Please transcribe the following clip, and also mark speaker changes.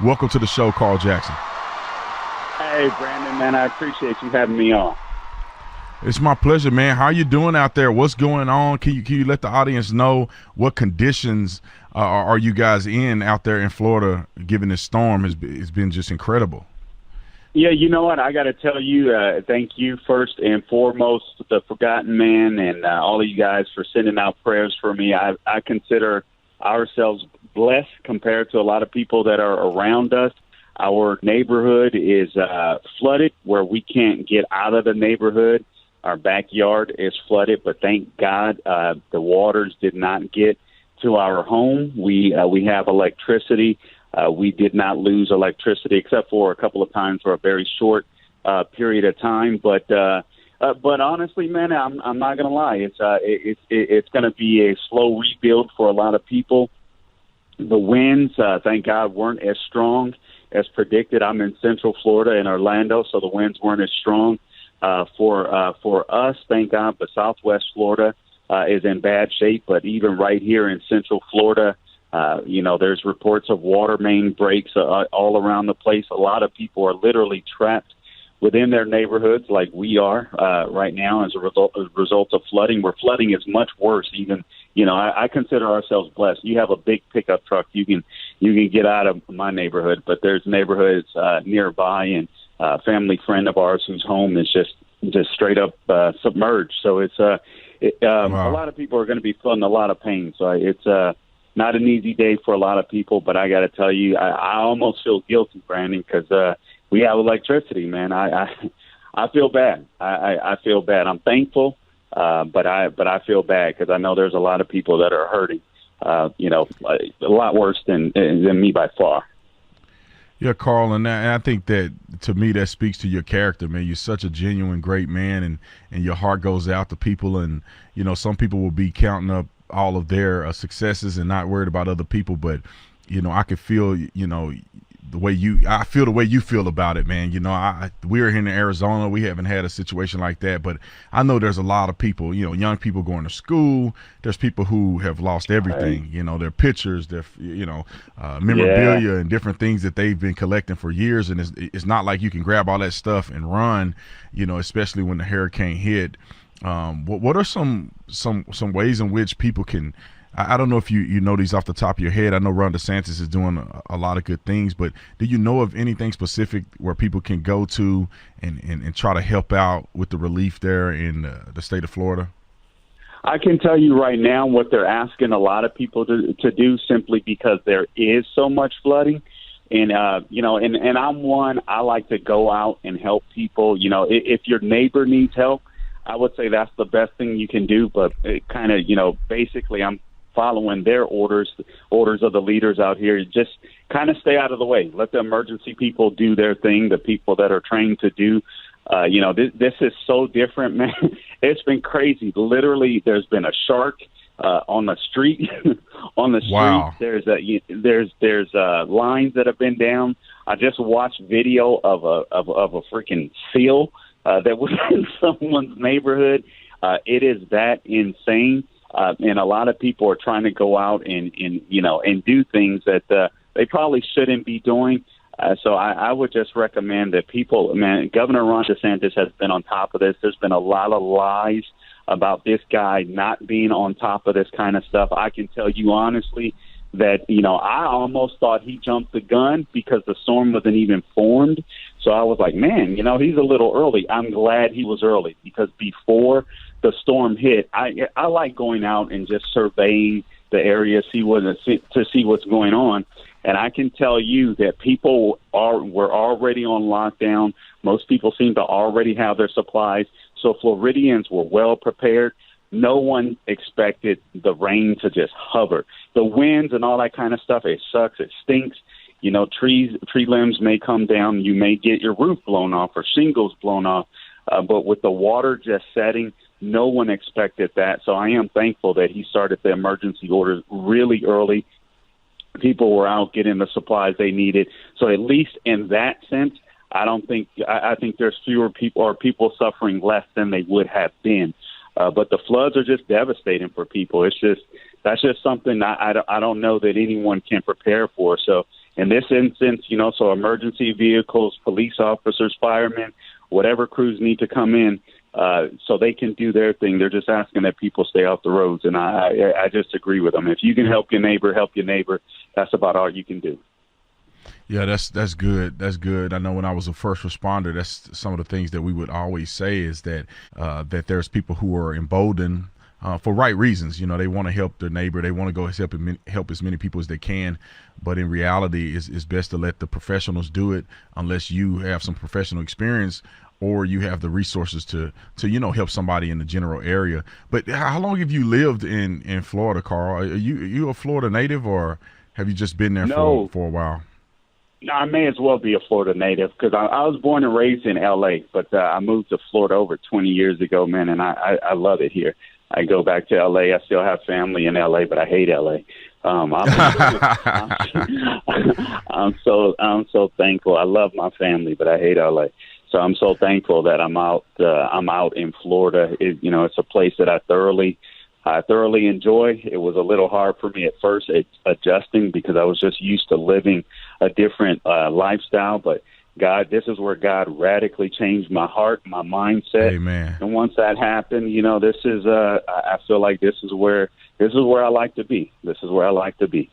Speaker 1: Welcome to the show, Carl Jackson.
Speaker 2: Hey, Brandon, man, I appreciate you having me on.
Speaker 1: It's my pleasure, man. How you doing out there? What's going on? Can you let the audience know what conditions are you guys in out there in Florida, given this storm? It's been just incredible.
Speaker 2: Yeah, you know what? I got to tell you, thank you first and foremost, the Forgotten Man, and all of you guys for sending out prayers for me. I consider ourselves blessed compared to a lot of people that are around us. Our neighborhood is flooded where we can't get out of the neighborhood. Our backyard is flooded, but thank God the waters did not get to our home. We have electricity. We did not lose electricity except for a couple of times for a very short period of time. But honestly, man, I'm not gonna lie. It's going to be a slow rebuild for a lot of people. The winds, thank God, weren't as strong as predicted. I'm in Central Florida in Orlando, so the winds weren't as strong for us, thank God. But Southwest Florida is in bad shape. But even right here in Central Florida, there's reports of water main breaks all around the place. A lot of people are literally trapped within their neighborhoods like we are right now as a result of flooding, where flooding is much worse. Even, I consider ourselves blessed. You have a big pickup truck, you can get out of my neighborhood, but there's neighborhoods nearby, and a family friend of ours whose home is just straight up submerged. So it's wow. A lot of people are going to be feeling a lot of pain. So it's not an easy day for a lot of people, but I got to tell you, I almost feel guilty, Brandon, because we have electricity, man. I feel bad. I feel bad. I'm thankful, but I feel bad because I know there's a lot of people that are hurting. A lot worse than me by far.
Speaker 1: Yeah, Carl, and I think that, to me, that speaks to your character, man. You're such a genuine, great man, and your heart goes out to people. And, some people will be counting up all of their successes and not worried about other people. But, I could feel, I feel the way you feel about it, man. We're here in Arizona. We haven't had a situation like that, but I know there's a lot of people, young people going to school. There's people who have lost everything, their pictures, their, memorabilia and different things that they've been collecting for years. And it's not like you can grab all that stuff and run, especially when the hurricane hit. What are some ways in which people can, I don't know if you know these off the top of your head. I know Ron DeSantis is doing a lot of good things, but do you know of anything specific where people can go to and try to help out with the relief there in the state of Florida?
Speaker 2: I can tell you right now what they're asking a lot of people to do, simply because there is so much flooding. And, and I'm one, I like to go out and help people. If your neighbor needs help, I would say that's the best thing you can do. But it kind of, basically I'm following their orders of the leaders out here. Just kind of stay out of the way. Let the emergency people do their thing, the people that are trained to do. This is so different, man. It's been crazy. Literally, there's been a shark on the street. On the street,
Speaker 1: wow.
Speaker 2: There's lines that have been down. I just watched video of a freaking seal that was in someone's neighborhood. It is that insane. And a lot of people are trying to go out and do things that they probably shouldn't be doing. So I would just recommend that people, man, Governor Ron DeSantis has been on top of this. There's been a lot of lies about this guy not being on top of this kind of stuff. I can tell you honestly that, I almost thought he jumped the gun because the storm wasn't even formed. So I was like, man, he's a little early. I'm glad he was early, because before the storm hit, I like going out and just surveying the area, to see what's going on. And I can tell you that people were already on lockdown. Most people seem to already have their supplies. So Floridians were well prepared. No one expected the rain to just hover. The winds and all that kind of stuff, it sucks. It stinks. Tree limbs may come down. You may get your roof blown off or shingles blown off. But with the water just setting, no one expected that. So I am thankful that he started the emergency orders really early. People were out getting the supplies they needed. So at least in that sense, I think there's fewer people, or people suffering less than they would have been. But the floods are just devastating for people. That's just something I don't know that anyone can prepare for. So in this instance, so emergency vehicles, police officers, firemen, whatever crews need to come in, so they can do their thing. They're just asking that people stay off the roads, and I just agree with them. If you can help your neighbor, help your neighbor. That's about all you can do.
Speaker 1: Yeah, that's good. That's good. I know when I was a first responder, that's some of the things that we would always say is that that there's people who are emboldened for right reasons. They want to help their neighbor. They want to go help as many people as they can. But in reality, it's best to let the professionals do it unless you have some professional experience or you have the resources to help somebody in the general area. But how long have you lived in Florida, Carl? Are you a Florida native, or have you just been there
Speaker 2: No.
Speaker 1: for a while?
Speaker 2: No, I may as well be a Florida native because I was born and raised in L.A., but I moved to Florida over 20 years ago, man, and I love it here. I go back to L.A. I still have family in L.A., but I hate L.A. I'm so thankful. I love my family, but I hate L.A. So I'm so thankful that I'm out in Florida. It's a place that I thoroughly enjoy. It was a little hard for me at first adjusting because I was just used to living a different lifestyle. But God, this is where God radically changed my heart, my mindset.
Speaker 1: Amen.
Speaker 2: And once that happened, this is I feel like this is where I like to be. This is where I like to be.